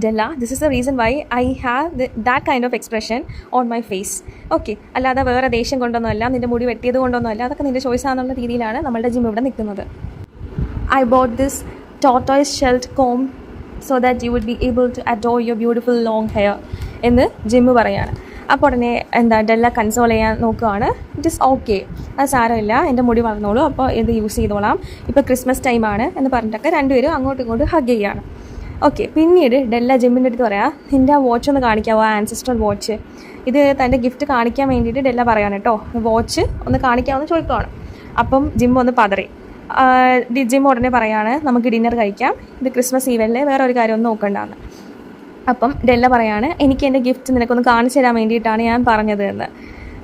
Della this is the reason why I have that kind of expression on my face. Okay, അല്ലാതെ വേറെ ദേഷ്യം കൊണ്ടൊന്നുമല്ല, നിൻ്റെ മുടി വെട്ടിയത് കൊണ്ടൊന്നുമല്ല, അതൊക്കെ നിൻ്റെ ചോയ്സ് ആണെന്നുള്ള രീതിയിലാണ് നമ്മളുടെ ജിമ്മ് ഇവിടെ നിൽക്കുന്നത്. I boat this tortoise shelled comb so that you would be able to adore your beautiful long hair എന്ന് ജിമ്മ് പറയാണ്. അപ്പോൾ ഉടനെ ഡെല്ല കൺസോൾ ചെയ്യാൻ നോക്കുകയാണ്. ഇറ്റ് ഇസ് ഓക്കെ, അത് സാരമില്ല, എൻ്റെ മുടി വളർന്നോളൂ, അപ്പോൾ ഇത് യൂസ് ചെയ്തോളാം, ഇപ്പോൾ ക്രിസ്മസ് ടൈമാണ് എന്ന് പറഞ്ഞിട്ടൊക്കെ രണ്ടുപേരും അങ്ങോട്ടും ഇങ്ങോട്ടും ഹഗ് ചെയ്യുകയാണ്. ഓക്കെ, പിന്നീട് ഡെല്ല ജിമ്മിൻ്റെ അടുത്ത് പറയാം, നിൻ്റെ ആ വാച്ച് ഒന്ന് കാണിക്കാമോ, ആൻസിസ്ട്രൽ വാച്ച്. ഇത് തൻ്റെ ഗിഫ്റ്റ് കാണിക്കാൻ വേണ്ടിയിട്ട് ഡെല്ല പറയാണ് കേട്ടോ, വാച്ച് ഒന്ന് കാണിക്കാമെന്ന് ചോദിക്കുകയാണ്. അപ്പം ജിമ്മ് ഒന്ന് പതറി. ജിമ്മ് ഉടനെ പറയാണ് നമുക്ക് ഡിന്നർ കഴിക്കാം, ഇത് ക്രിസ്മസ് ഈവല്ലേ, വേറെ ഒരു കാര്യമൊന്നും നോക്കണ്ടാന്ന്. അപ്പം ഡെല്ല പറയാണ് എനിക്ക് എൻ്റെ ഗിഫ്റ്റ് നിനക്കൊന്ന് കാണിച്ചു തരാൻ വേണ്ടിയിട്ടാണ് ഞാൻ പറഞ്ഞത് എന്ന്.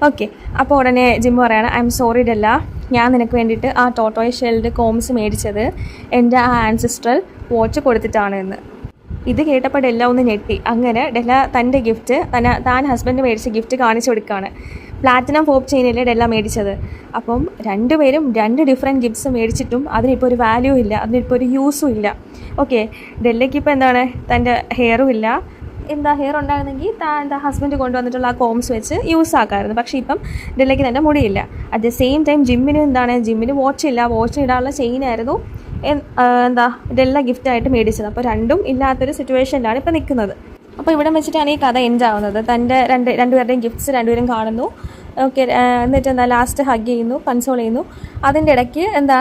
ഓക്കെ, അപ്പോൾ ഉടനെ ജിമ്മ് പറയാണ് ഐ എം സോറി ഡെല്ല, ഞാൻ നിനക്ക് വേണ്ടിയിട്ട് ആ ടോട്ടോയ് ഷെൽഡ് കോംസ് മേടിച്ചത് എൻ്റെ ആ ആൻസിസ്ട്രൽ വാച്ച് കൊടുത്തിട്ടാണ് എന്ന്. ഇത് കേട്ടപ്പോൾ ഡെല്ല ഒന്ന് ഞെട്ടി. അങ്ങനെ ഡെല്ല തൻ്റെ ഗിഫ്റ്റ് താൻ ഹസ്ബൻഡ് മേടിച്ച ഗിഫ്റ്റ് കാണിച്ചു കൊടുക്കുകയാണ്. പ്ലാറ്റിനം ഫോപ്പ് ചെയിനിലെ ഡെല്ല മേടിച്ചത്. അപ്പം രണ്ടുപേരും രണ്ട് ഡിഫറെൻറ്റ് ഗിഫ്റ്റ്സ് മേടിച്ചിട്ടും അതിനിപ്പോൾ ഒരു വാല്യൂ ഇല്ല, അതിനിപ്പോൾ ഒരു യൂസും ഇല്ല. ഓക്കെ, ഡെല്ലയ്ക്ക് ഇപ്പോൾ തൻ്റെ ഹെയറും ഇല്ല. ഹെയർ ഉണ്ടായിരുന്നെങ്കിൽ ഹസ്ബൻഡ് കൊണ്ടുവന്നിട്ടുള്ള ആ കോംസ് വെച്ച് യൂസ് ആക്കാമായിരുന്നു. പക്ഷേ ഇപ്പം ഡെല്ലയ്ക്ക് തൻ്റെ മുടിയില്ല. അറ്റ് ദ സെയിം ടൈം ജിമ്മിന് വാച്ചില്ല, വാച്ചിടാനുള്ള ചെയിനായിരുന്നു ഡെല്ല ഗിഫ്റ്റായിട്ട് മേടിച്ചത്. അപ്പോൾ രണ്ടും ഇല്ലാത്തൊരു സിറ്റുവേഷനിലാണ് ഇപ്പോൾ നിൽക്കുന്നത്. അപ്പോൾ ഇവിടെ വെച്ചിട്ടാണ് ഈ കഥ എൻഡ് ആവുന്നത്. തൻ്റെ രണ്ടുപേരുടെയും ഗിഫ്റ്റ്സ് രണ്ടുപേരും കാണുന്നു. ഓക്കെ. എന്നിട്ട് എന്താ ലാസ്റ്റ് ഹഗ് ചെയ്യുന്നു, കൺസോൾ ചെയ്യുന്നു. അതിൻ്റെ ഇടയ്ക്ക് എന്താ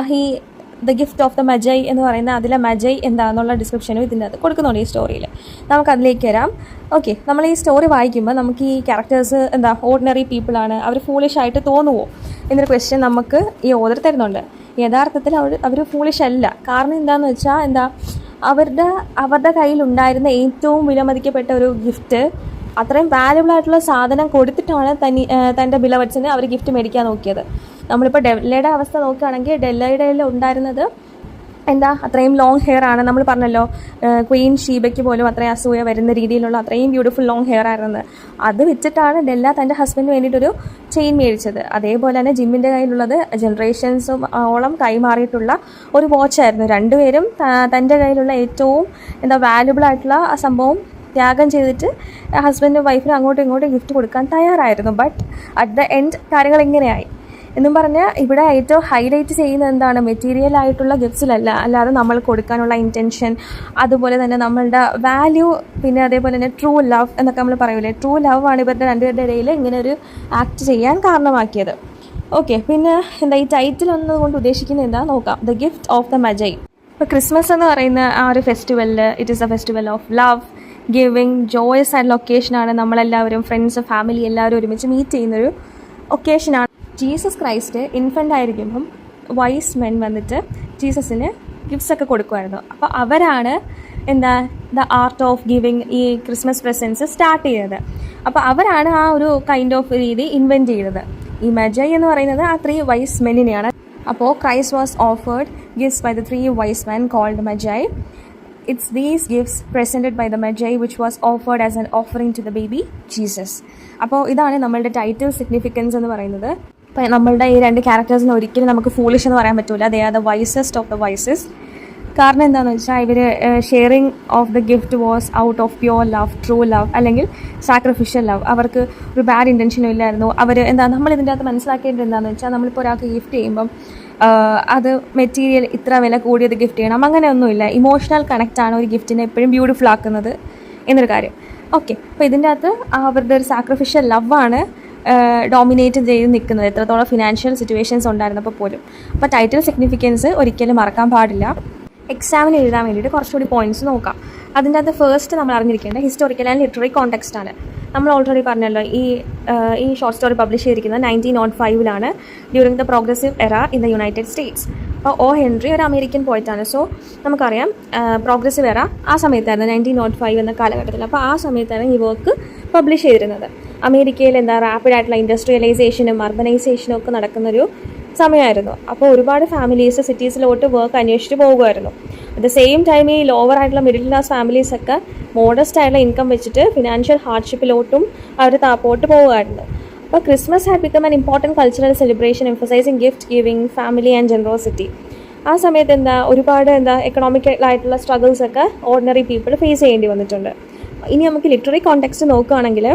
ദ ഗിഫ്റ്റ് ഓഫ് ദ മജൈ എന്ന് പറയുന്ന അതിലെ മജൈ എന്താണെന്നുള്ള ഡിസ്ക്രിപ്ഷനും ഇതിൻ്റെ അത് കൊടുക്കുന്നുണ്ട് ഈ സ്റ്റോറിയിൽ. നമുക്കതിലേക്ക് വരാം. ഓക്കെ, നമ്മൾ ഈ സ്റ്റോറി വായിക്കുമ്പോൾ നമുക്ക് ഈ ക്യാരക്ടേഴ്സ് എന്താ ഓർഡിനറി പീപ്പിളാണ്, അവർ ഫൂളിഷ് ആയിട്ട് തോന്നുമോ എന്നൊരു ക്വസ്റ്റ്യൻ നമുക്ക് ഈ ഓതർ തരുന്നുണ്ട്. യഥാർത്ഥത്തിൽ അവർ ഫൂളിഷ് അല്ല. കാരണം എന്താണെന്ന് വെച്ചാൽ അവരുടെ കയ്യിലുണ്ടായിരുന്ന ഏറ്റവും വിലമതിക്കപ്പെട്ട ഒരു ഗിഫ്റ്റ്, അത്രയും വാല്യുബിൾ ആയിട്ടുള്ള സാധനം കൊടുത്തിട്ടാണ് തൻ്റെ ബിലവഡ്സിന് അവർ ഗിഫ്റ്റ് മേടിക്കാൻ നോക്കിയത്. നമ്മളിപ്പോൾ ഡെല്ലയുടെ അവസ്ഥ നോക്കുകയാണെങ്കിൽ ഡെല്ലയുടെ ഉണ്ടായിരുന്നത് അത്രയും ലോങ് ഹെയർ ആണ്. നമ്മൾ പറഞ്ഞല്ലോ ക്വീൻ ഷീബയ്ക്ക് പോലും അത്രയും അസൂയ വരുന്ന രീതിയിലുള്ള അത്രയും ബ്യൂട്ടിഫുൾ ലോങ് ഹെയർ ആയിരുന്നത്. അത് വെച്ചിട്ടാണ് ഡെല്ല തൻ്റെ ഹസ്ബൻഡിന് വേണ്ടിയിട്ടൊരു ചെയിൻ മേടിച്ചത്. അതേപോലെ തന്നെ ജിമ്മിൻ്റെ കയ്യിലുള്ളത് ജനറേഷൻസും ഓളം കൈമാറിയിട്ടുള്ള ഒരു വാച്ചായിരുന്നു. രണ്ടുപേരും തൻ്റെ കയ്യിലുള്ള ഏറ്റവും വാല്യുബിൾ ആയിട്ടുള്ള ആ സംഭവം ത്യാഗം ചെയ്തിട്ട് ഹസ്ബൻഡും വൈഫിനും അങ്ങോട്ടും ഇങ്ങോട്ടും ഗിഫ്റ്റ് കൊടുക്കാൻ തയ്യാറായിരുന്നു. ബട്ട് അറ്റ് ദ എൻഡ് കാര്യങ്ങൾ ഇങ്ങനെയായി എന്നും പറഞ്ഞാൽ ഇവിടെ ഏറ്റവും ഹൈലൈറ്റ് ചെയ്യുന്നത് എന്താണ്, മെറ്റീരിയൽ ആയിട്ടുള്ള ഗിഫ്റ്റ്സിലല്ല, അല്ലാതെ നമ്മൾ കൊടുക്കാനുള്ള ഇൻറ്റൻഷൻ, അതുപോലെ തന്നെ നമ്മളുടെ വാല്യൂ, പിന്നെ അതേപോലെ തന്നെ ട്രൂ ലവ് എന്നൊക്കെ നമ്മൾ പറയൂലേ, ട്രൂ ലവ് ആണ് ഇവരുടെ രണ്ടുപേരുടെ ഇടയിൽ ഇങ്ങനെ ഒരു ആക്ട് ചെയ്യാൻ കാരണമാക്കിയത്. ഓക്കെ, പിന്നെ ഈ ടൈറ്റിൽ എന്നതുകൊണ്ട് ഉദ്ദേശിക്കുന്നത് നോക്കാം. The gift of the Magi. ഇപ്പോൾ ക്രിസ്മസ് എന്ന് പറയുന്ന ആ ഒരു ഫെസ്റ്റിവലിൽ it is a festival of love, giving, joyous ആയിട്ടുള്ള ഒക്കേഷനാണ്. നമ്മളെല്ലാവരും ഫ്രണ്ട്സ്, ഫാമിലി എല്ലാവരും ഒരുമിച്ച് മീറ്റ് ചെയ്യുന്നൊരു ഒക്കേഷനാണ്. ജീസസ് ക്രൈസ്റ്റ് ഇൻഫൻ്റ് ആയിരിക്കുമ്പം വൈസ് മെൻ വന്നിട്ട് ജീസസിന് ഗിഫ്റ്റ്സ് ഒക്കെ കൊടുക്കുമായിരുന്നു. അപ്പോൾ അവരാണ് ദ ആർട്ട് ഓഫ് ഗിവിങ്, ഈ ക്രിസ്മസ് പ്രസൻസ് സ്റ്റാർട്ട് ചെയ്തത്. അപ്പോൾ അവരാണ് ആ ഒരു കൈൻഡ് ഓഫ് രീതി ഇൻവെൻറ്റ് ചെയ്തത്. ഈ മജൈ എന്ന് പറയുന്നത് ആ 3 വൈസ് മെന്നിനെയാണ്. അപ്പോൾ Christ was offered gifts by the 3 wise men called Magi. It's these gifts presented by the Magi which was offered as an offering to the baby Jesus. അപ്പോൾ ഇതാണ് നമ്മളുടെ ടൈറ്റിൽ സിഗ്നിഫിക്കൻസ് എന്ന് പറയുന്നത്. അപ്പോൾ നമ്മളുടെ ഈ 2 ക്യാരക്ടേഴ്സിന് ഒരിക്കലും നമുക്ക് ഫൂളിഷ് എന്ന് പറയാൻ പറ്റില്ല. They are the wisest of the wisest. കാരണം എന്താണെന്ന് വെച്ചാൽ ഇവർ sharing of the gift was out of pure love, true love, അല്ലെങ്കിൽ സാക്രിഫിഷ്യൽ ലവ്. അവർക്ക് ഒരു ബാഡ് ഇൻറ്റൻഷനും ഇല്ലായിരുന്നു. അവർ നമ്മളിതിൻ്റെ അകത്ത് മനസ്സിലാക്കേണ്ടത് എന്താണെന്ന് വെച്ചാൽ, നമ്മളിപ്പോൾ ഒരാൾക്ക് ഗിഫ്റ്റ് ചെയ്യുമ്പം അത് മെറ്റീരിയൽ ഇത്ര വില കൂടിയത് ഗിഫ്റ്റ് ചെയ്യണം അങ്ങനെയൊന്നുമില്ല. ഇമോഷണൽ കണക്റ്റാണ് ഒരു ഗിഫ്റ്റിനെ എപ്പോഴും ബ്യൂട്ടിഫുൾ ആക്കുന്നത് എന്നൊരു കാര്യം. ഓക്കെ, അപ്പോൾ ഇതിൻ്റെ അകത്ത് അവരുടെ ഒരു സാക്രിഫിഷ്യൽ ലവാണ് ഡോമിനേറ്റ് ചെയ്ത് നിൽക്കുന്നത്, എത്രത്തോളം ഫിനാൻഷ്യൽ സിറ്റുവേഷൻസ് ഉണ്ടായിരുന്നപ്പോൾ പോലും. അപ്പോൾ ടൈറ്റിൽ സിഗ്നിഫിക്കൻസ് ഒരിക്കലും മറക്കാൻ പാടില്ല. എക്സാമിന് എഴുതാൻ വേണ്ടിയിട്ട് കുറച്ചുകൂടി പോയിൻറ്റ്സ് നോക്കാം. അതിൻ്റെ അകത്ത് ഫസ്റ്റ് നമ്മൾ അറിഞ്ഞിരിക്കേണ്ട ഹിസ്റ്റോറിക്കൽ ആൻഡ് ലിറ്റററി കോണ്ടെക്സ്റ്റ് ആണ്. നമ്മൾ ഓൾറെഡി പറഞ്ഞല്ലോ ഈ ഷോർട്ട് സ്റ്റോറി പബ്ലിഷ് ചെയ്തിരിക്കുന്നത് 1905 ഡ്യൂറിങ് ദ പ്രോഗ്രസീവ് എറ ഇൻ ദ യുണൈറ്റഡ് സ്റ്റേറ്റ്സ്. അപ്പോൾ ഒ ഹെൻറി ഒരു അമേരിക്കൻ പോയിട്ടാണ്. സോ നമുക്കറിയാം പ്രോഗ്രസീവ് എറ ആ സമയത്തായിരുന്നു, 1905 എന്ന കാലഘട്ടത്തിൽ. അപ്പോൾ ആ സമയത്താണ് ഈ വർക്ക് പബ്ലിഷ് ചെയ്തിരുന്നത്. അമേരിക്കയിൽ റാപ്പിഡായിട്ടുള്ള ഇൻഡസ്ട്രിയലൈസേഷനും അർബനൈസേഷനും ഒക്കെ നടക്കുന്നൊരു സമയമായിരുന്നു. അപ്പോൾ ഒരുപാട് ഫാമിലീസ് സിറ്റീസിലോട്ട് വർക്ക് അന്വേഷിച്ച് പോകുമായിരുന്നു. അറ്റ് ദ സെയിം ടൈം ഈ ലോവർ ആയിട്ടുള്ള മിഡിൽ ക്ലാസ് ഫാമിലീസൊക്കെ മോഡസ്റ്റ് ആയിട്ടുള്ള ഇൻകം വെച്ചിട്ട് ഫിനാൻഷ്യൽ ഹാർഡ്ഷിപ്പിലോട്ടും അവർ താപ്പോട്ട് പോകുമായിരുന്നു. അപ്പോൾ Christmas had become an important cultural celebration emphasising gift giving, family and generosity. ആ സമയത്ത് ഒരുപാട് എക്കണോമിക്കലായിട്ടുള്ള സ്ട്രഗിൾസൊക്കെ ഓർഡിനറി പീപ്പിൾ ഫേസ് ചെയ്യേണ്ടി വന്നിട്ടുണ്ട്. ഇനി നമുക്ക് ലിറ്റററി കോണ്ടെക്സ്റ്റ് നോക്കുകയാണെങ്കിൽ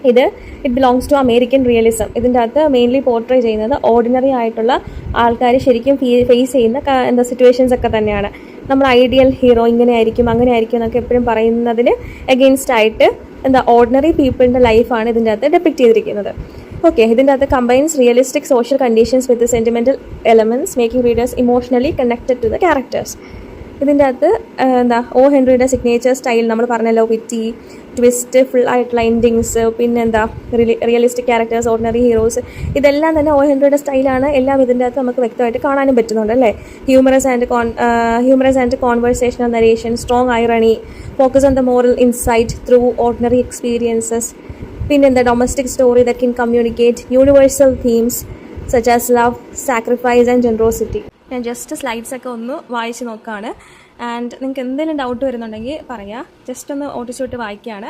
it belongs to American realism. ഇതിൻ്റെ അകത്ത് മെയിൻലി പോർട്രേ ചെയ്യുന്നത് ഓർഡിനറി ആയിട്ടുള്ള ആൾക്കാർ ശരിക്കും ഫേസ് ചെയ്യുന്ന സിറ്റുവേഷൻസ് ഒക്കെ തന്നെയാണ്. നമ്മൾ ഐഡിയൽ ഹീറോ ഇങ്ങനെ ആയിരിക്കും അങ്ങനെ ആയിരിക്കും എന്നൊക്കെ എപ്പോഴും പറയുന്നതിന് എഗെയിൻസ്റ്റ് ആയിട്ട് ഓർഡിനറി പീപ്പിളിൻ്റെ ലൈഫാണ് ഇതിൻ്റെ അകത്ത് ഡെപ്പിക്റ്റ് ചെയ്തിരിക്കുന്നത്. ഓക്കെ, ഇതിൻ്റെ അകത്ത് combines realistic social conditions with sentimental elements making readers emotionally connected to the characters. ഇതിൻ്റെ അകത്ത് ഒ ഹെൻറിയുടെ സിഗ്നേച്ചർ സ്റ്റൈൽ നമ്മൾ പറഞ്ഞല്ലോ, വിറ്റി, ട്വിസ്റ്റ്, ഫുൾ ആയിട്ടുള്ള എൻഡിങ്സ്, പിന്നെ റിയലിസ്റ്റിക് ക്യാരക്ടേഴ്സ്, ഓർഡിനറി ഹീറോസ്, ഇതെല്ലാം തന്നെ ഒ ഹെൻറിയുടെ സ്റ്റൈലാണ്. എല്ലാം ഇതിൻ്റെ അകത്ത് നമുക്ക് വ്യക്തമായിട്ട് കാണാനും പറ്റുന്നുണ്ട് അല്ലേ. Humorous and conversational narration, strong irony, focus on the moral insight through ordinary experiences, പിന്നെ domestic story that can communicate universal themes such as love, sacrifice and generosity. ഞാൻ ജസ്റ്റ് സ്ലൈഡ്സൊക്കെ ഒന്ന് വായിച്ച് നോക്കുകയാണ്. ആൻഡ് നിങ്ങൾക്ക് എന്തെങ്കിലും ഡൗട്ട് വരുന്നുണ്ടെങ്കിൽ പറയാം. ജസ്റ്റ് ഒന്ന് ഓട്ടിച്ചോട്ട് വായിക്കുകയാണ്.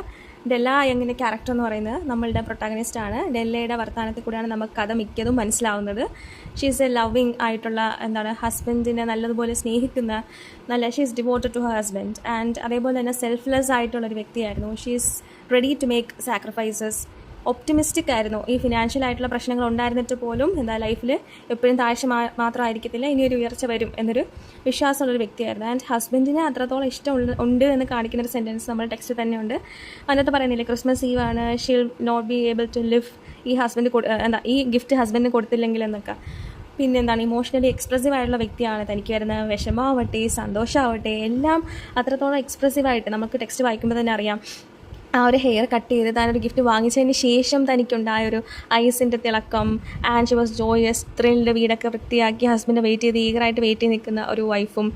ഡെല്ല യങ്ങിൻ്റെ ക്യാരക്ടർ എന്ന് പറയുന്നത് നമ്മളുടെ പ്രൊട്ടാഗണിസ്റ്റാണ്. ഡെല്ലയുടെ വർത്തമാനത്തിൽ കൂടെയാണ് നമുക്ക് കഥ മിക്കതും മനസ്സിലാവുന്നത്. ഷീസ് എ ലവിങ് ആയിട്ടുള്ള ഹസ്ബൻഡിനെ നല്ലതുപോലെ സ്നേഹിക്കുന്ന she's devoted to her husband. And അതേപോലെ തന്നെ സെൽഫ്ലെസ് ആയിട്ടുള്ളൊരു വ്യക്തിയായിരുന്നു. She's ready to make sacrifices. Optimistic ആയിരുന്നു. ഈ ഫിനാൻഷ്യൽ ആയിട്ടുള്ള പ്രശ്നങ്ങൾ ഉണ്ടായിരുന്നിട്ട് പോലും ലൈഫിൽ എപ്പോഴും താഴ്ച മാത്രമായിരിക്കത്തില്ല, ഇനിയൊരു ഉയർച്ച വരും എന്നൊരു വിശ്വാസമുള്ളൊരു വ്യക്തിയായിരുന്നു. ആൻഡ് ഹസ്ബൻഡിനെ അത്രത്തോളം ഇഷ്ടം ഉണ്ട് എന്ന് കാണിക്കുന്നൊരു സെൻറ്റൻസ് നമ്മുടെ ടെക്സ്റ്റ് തന്നെയുണ്ട്. അതിനകത്ത് പറയുന്നില്ലേ, ക്രിസ്മസ് ഈവ് ആണ്, she'll not be able to live ഈ ഗിഫ്റ്റ് ഹസ്ബൻഡിന് കൊടുത്തില്ലെങ്കിൽ എന്നൊക്കെ. പിന്നെ എന്താണ്, ഇമോഷണലി എക്സ്പ്രസീവ് ആയിട്ടുള്ള വ്യക്തിയാണ്, തനിക്ക് വരുന്ന വിഷമമാവട്ടെ സന്തോഷമാവട്ടെ എല്ലാം അത്രത്തോളം എക്സ്പ്രസീവായിട്ട് നമുക്ക് ടെക്സ്റ്റ് വായിക്കുമ്പോൾ തന്നെ അറിയാം. ആ ഒരു ഹെയർ കട്ട് ചെയ്ത് താനൊരു ഗിഫ്റ്റ് വാങ്ങിച്ചതിന് ശേഷം തനിക്കുണ്ടായൊരു ഐസിൻ്റെ തിളക്കം, and she was joyous, thrilled, വീടൊക്കെ വൃത്തിയാക്കി ഹസ്ബൻഡ് ഈഗറായിട്ട് വെയിറ്റ് ചെയ്ത് നിൽക്കുന്ന ഒരു വൈഫും.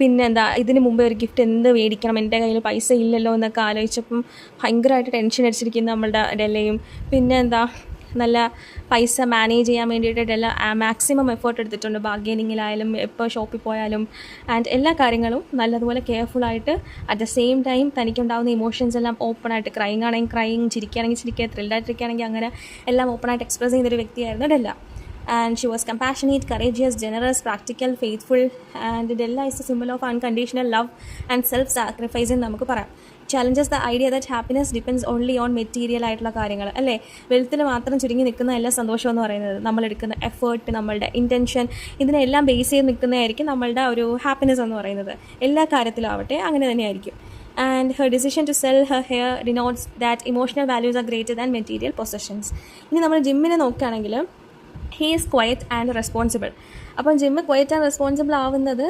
പിന്നെ എന്താ, ഇതിന് മുമ്പേ ഒരു ഗിഫ്റ്റ് എന്ത് മേടിക്കണം, എൻ്റെ കയ്യിൽ പൈസ ഇല്ലല്ലോ എന്നൊക്കെ ആലോചിച്ചപ്പം ഭയങ്കരമായിട്ട് ടെൻഷൻ അടിച്ചിരിക്കുന്ന നമ്മളുടെ ഡെല്ലയും. പിന്നെ എന്താ, നല്ല പൈസ മാനേജ് ചെയ്യാൻ വേണ്ടിയിട്ട് മാക്സിമം എഫേർട്ട് എടുത്തിട്ടുണ്ട്, ബാർഗെയിനിങ്ങിലായാലും എപ്പോൾ ഷോപ്പിൽ പോയാലും, ആൻഡ് എല്ലാ കാര്യങ്ങളും നല്ലതുപോലെ കെയർഫുള്ളായിട്ട് അറ്റ് ദ സെയിം ടൈം തനിക്കുണ്ടാകുന്ന ഇമോഷൻസ് എല്ലാം ഓപ്പണായിട്ട്, ക്രൈങ് ആണെങ്കിൽ ക്രൈങ്, ചിരിക്കുകയാണെങ്കിൽ ചിരിക്കുക, ത്രില്ലായിട്ടിരിക്കുകയാണെങ്കിൽ അങ്ങനെ എല്ലാം ഓപ്പണായിട്ട് എക്സ്പ്രസ് ചെയ്യുന്നൊരു വ്യക്തിയായിരുന്നു ഡെല്ല. And she was compassionate, courageous, generous, practical, faithful, and Della is a symbol of unconditional love and self-sacrifice എന്ന് നമുക്ക് പറയാം. Challenges the idea that happiness depends only on material ആയിട്ടുള്ള കാര്യങ്ങൾ, അല്ലേ? വെൽത്തിൽ മാത്രം ചുരുങ്ങി നിൽക്കുന്ന എല്ലാ സന്തോഷം എന്ന് പറയുന്നത് നമ്മളെടുക്കുന്ന എഫേർട്ട്, നമ്മളുടെ ഇൻറ്റൻഷൻ, ഇതിനെല്ലാം ബേസ് ചെയ്ത് നിൽക്കുന്നതായിരിക്കും നമ്മളുടെ ഒരു ഹാപ്പിനെസ് എന്ന് പറയുന്നത്. എല്ലാ കാര്യത്തിലും ആവട്ടെ അങ്ങനെ തന്നെയായിരിക്കും. And her decision to sell her hair denotes that emotional values are greater than material possessions. ഇനി നമ്മൾ ജിമ്മിനെ നോക്കുകയാണെങ്കിൽ he is quiet and responsible. അപ്പം ജിമ്മ് ക്വയറ്റ് ആൻഡ് റെസ്പോൺസിബിൾ ആവുന്നത്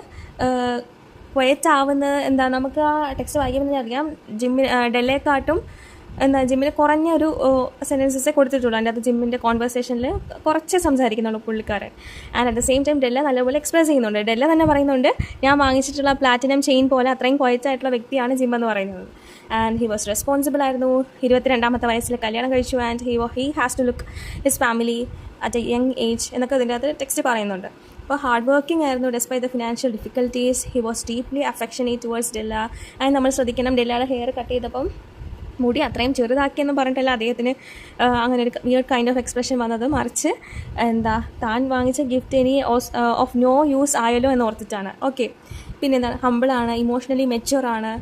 എന്താ, നമുക്ക് ആ ടെക്സ്റ്റ് വായിക്കുമ്പോൾ അറിയാം, ഡെല്ലയെക്കാട്ടും ജിമ്മിൽ കുറഞ്ഞൊരു സെൻറ്റൻസസേ കൊടുത്തിട്ടുള്ളൂ. അതിൻ്റെ അത് ജിമ്മിൻ്റെ കോൺവെർസേഷനിൽ കുറച്ച് സംസാരിക്കുന്നുള്ളൂ പുള്ളിക്കാരൻ. And at the same time Della നല്ലപോലെ എക്സ്പ്രസ് ചെയ്യുന്നുണ്ട്. ഡെല്ല തന്നെ പറയുന്നുണ്ട്, ഞാൻ വാങ്ങിച്ചിട്ടുള്ള പ്ലാറ്റിനം ചെയിൻ പോലെ അത്രയും ക്വയറ്റ് ആയിട്ടുള്ള വ്യക്തിയാണ് ജിം എന്ന് പറയുന്നത്. ആൻഡ് ഹി വാസ് റെസ്പോൺസിബിൾ ആയിരുന്നു. 22ാമത്തെ വയസ്സിൽ കല്യാണം കഴിച്ചു. And he has to look his family at a young age എന്നൊക്കെ ഇതിൻ്റെ അകത്ത് ടെക്സ്റ്റ് പറയുന്നുണ്ട്. അപ്പോൾ ഹാർഡ് വർക്കിംഗ് ആയിരുന്നു. Despite the financial difficulties he was deeply affectionate towards Della. And നമ്മൾ ശ്രദ്ധിക്കണം, ഡെല്ലയുടെ ഹെയർ കട്ട് ചെയ്തപ്പം മുടി അത്രയും ചെറുതാക്കിയെന്ന് പറഞ്ഞിട്ടല്ല അദ്ദേഹത്തിന് അങ്ങനെ ഒരു വിയർഡ് കൈൻഡ് ഓഫ് എക്സ്പ്രഷൻ വന്നത്, മറിച്ച് എന്താ, താൻ വാങ്ങിച്ച ഗിഫ്റ്റ് ഇനി ഓഫ് നോ യൂസ് ആയല്ലോ എന്ന് ഓർത്തിട്ടാണ്. ഓക്കെ. പിന്നെ എന്താണ്, ഹമ്പിളാണ്, ഇമോഷണലി മെച്യൂറാണ്,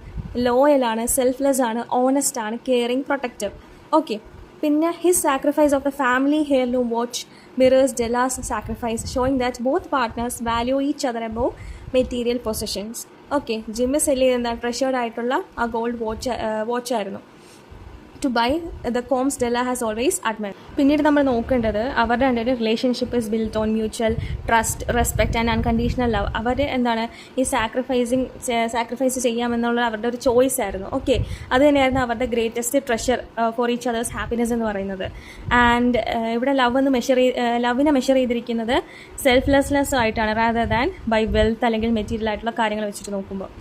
ലോയലാണ്, സെൽഫ്ലെസ് ആണ്, ഓണസ്റ്റ് ആണ്, കെയറിങ്, പ്രൊട്ടക്റ്റീവ്. ഓക്കെ. പിന്നെ his sacrifice of the family heirloom watch mirrors Della's sacrifice, showing that both partners value each other above material possessions. Okay. Jim sell ചെയ്ത ട്രഷേർഡ് ആയിട്ടുള്ള ആ ഗോൾഡ് വാച്ചായിരുന്നു. To buy the combs Della has always admired. പിന്നീട് നമ്മൾ നോക്കേണ്ടത് അവരുടെ രണ്ടുപേരുടെ relationship is built on mutual trust, respect and unconditional love. അവർ എന്താണ്, ഈ സാക്രിഫൈസ് ചെയ്യാമെന്നുള്ള അവരുടെ ഒരു ചോയ്സ് ആയിരുന്നു. ഓക്കെ. അത് തന്നെയായിരുന്നു അവരുടെ greatest treasure for each others happiness എന്ന് പറയുന്നത്. ആൻഡ് ഇവിടെ ലവിനെ മെഷർ ചെയ്തിരിക്കുന്നത് സെൽഫ്ലെസ്നെസ് ആയിട്ടാണ്, റാദർ ദാൻ ബൈ വെൽത്ത് അല്ലെങ്കിൽ മെറ്റീരിയൽ ആയിട്ടുള്ള കാര്യങ്ങൾ വെച്ചിട്ട് നോക്കുമ്പോൾ.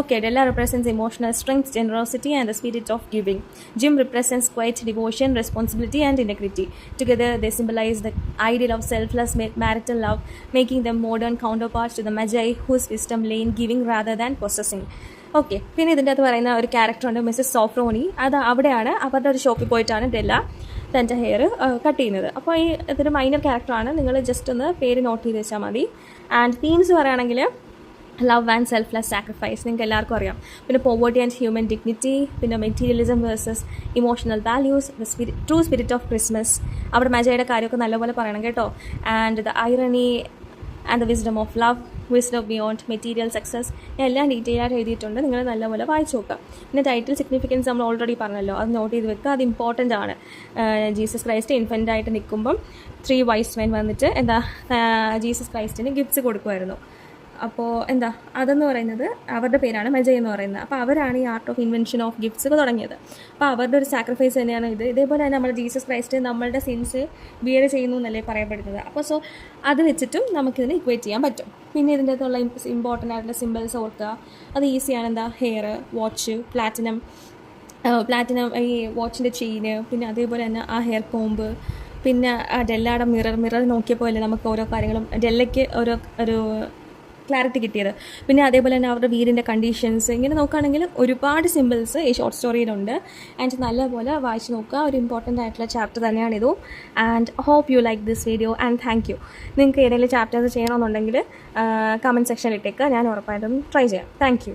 Okay. Della represents emotional strength, generosity and the spirit of giving. Jim represents quiet devotion, responsibility and integrity. Together they symbolize the ideal of selfless marital love, making them modern counterparts to the Magi whose wisdom lay in giving rather than possessing. Okay. പിന്നെ ഇതിൻ്റെ അകത്ത് പറയുന്ന ഒരു ക്യാരക്ടറുണ്ട്, Mrs സോഫ്രോണി. അവിടെയാണ് അവരുടെ ഒരു ഷോപ്പിൽ പോയിട്ടാണ് ഡെല്ല തൻ്റെ ഹെയർ കട്ട് ചെയ്യുന്നത്. അപ്പോൾ ഇതൊരു മൈനർ ക്യാരക്ടറാണ്, നിങ്ങൾ ജസ്റ്റ് ഒന്ന് പേര് നോട്ട് ചെയ്ത് വെച്ചാൽ മതി. ആൻഡ് തീംസ് പറയുകയാണെങ്കിൽ ലവ് ആൻഡ് സെൽഫ്ലെസ് സാക്രിഫൈസ്, നിങ്ങൾക്ക് എല്ലാവർക്കും അറിയാം. പിന്നെ പോവേർട്ടി ആൻഡ് ഹ്യൂമൻ ഡിഗ്നിറ്റി, പിന്നെ materialism versus emotional values, the true spirit of Christmas. അവിടെ മജയുടെ കാര്യമൊക്കെ നല്ലപോലെ പറയണം കേട്ടോ. And the irony and the wisdom of love, wisdom beyond material success, എല്ലാം ഡീറ്റെയിൽ ആയിട്ട് എഴുതിയിട്ടുണ്ട്, നിങ്ങൾ നല്ലപോലെ വായിച്ചു നോക്കുക. പിന്നെ ടൈറ്റിൽ സിഗ്നിഫിക്കൻസ് നമ്മൾ ഓൾറെഡി പറഞ്ഞല്ലോ, അത് നോട്ട് ചെയ്ത് വെക്കുക, അത് ഇമ്പോർട്ടൻ്റ് ആണ്. ജീസസ് ക്രൈസ്റ്റ് ഇൻഫൻ്റ് ആയിട്ട് നിൽക്കുമ്പം 3 wise men വന്നിട്ട് ജീസസ് ക്രൈസ്റ്റിന് ഗിഫ്റ്റ്സ് കൊടുക്കുമായിരുന്നു. അപ്പോൾ അതെന്ന് പറയുന്നത് അവരുടെ പേരാണ് മജൈ എന്ന് പറയുന്നത്. അപ്പോൾ അവരാണ് ഈ art of invention of gifts ഒക്കെ തുടങ്ങിയത്. അപ്പോൾ അവരുടെ ഒരു സാക്രിഫൈസ് തന്നെയാണ് ഇത്. ഇതേപോലെ തന്നെ നമ്മുടെ ജീസസ് ക്രൈസ്റ്റ് നമ്മളുടെ സിൻസ് ബിയർ ചെയ്യുന്നു എന്നല്ലേ പറയപ്പെടുന്നത്. അപ്പോൾ അത് വെച്ചിട്ടും നമുക്കിതിനെ ഇക്വേറ്റ് ചെയ്യാൻ പറ്റും. പിന്നെ ഇതിൻ്റെ അകത്തുള്ള ഇമ്പോർട്ടൻ്റ് ആയിട്ടുള്ള സിമ്പിൾസ് ഓർക്കുക, അത് ഈസിയാണ്. ഹെയർ, വാച്ച്, പ്ലാറ്റിനം, ഈ വാച്ചിൻ്റെ ചെയിന്, പിന്നെ അതേപോലെ തന്നെ ആ ഹെയർ കോമ്പ്, പിന്നെ ആ ഡെല്ലയുടെ മിറർ നോക്കിയപ്പോൾ അല്ലേ നമുക്ക് ഓരോ കാര്യങ്ങളും ഡെല്ലയ്ക്ക് ഒരു ക്ലാരിറ്റി കിട്ടിയത്. പിന്നെ അതേപോലെ തന്നെ അവരുടെ വീടിൻ്റെ കണ്ടീഷൻസ്, ഇങ്ങനെ നോക്കുകയാണെങ്കിൽ ഒരുപാട് സിമ്പിൾസ് ഈ ഷോർട്ട് സ്റ്റോറിയിലുണ്ട്. ആൻഡ് നല്ലപോലെ വായിച്ച് നോക്കുക, ഒരു ഇമ്പോർട്ടൻ്റ് ആയിട്ടുള്ള ചാപ്റ്റർ തന്നെയാണിതും. And hope you like this video and thank you. നിങ്ങൾക്ക് ഏതെങ്കിലും ചാപ്റ്റേഴ്സ് ചെയ്യണമെന്നുണ്ടെങ്കിൽ കമൻറ്റ് സെക്ഷനിൽ ഇട്ടേക്കുക, ഞാൻ ഉറപ്പായിട്ടും ട്രൈ ചെയ്യാം. Thank you.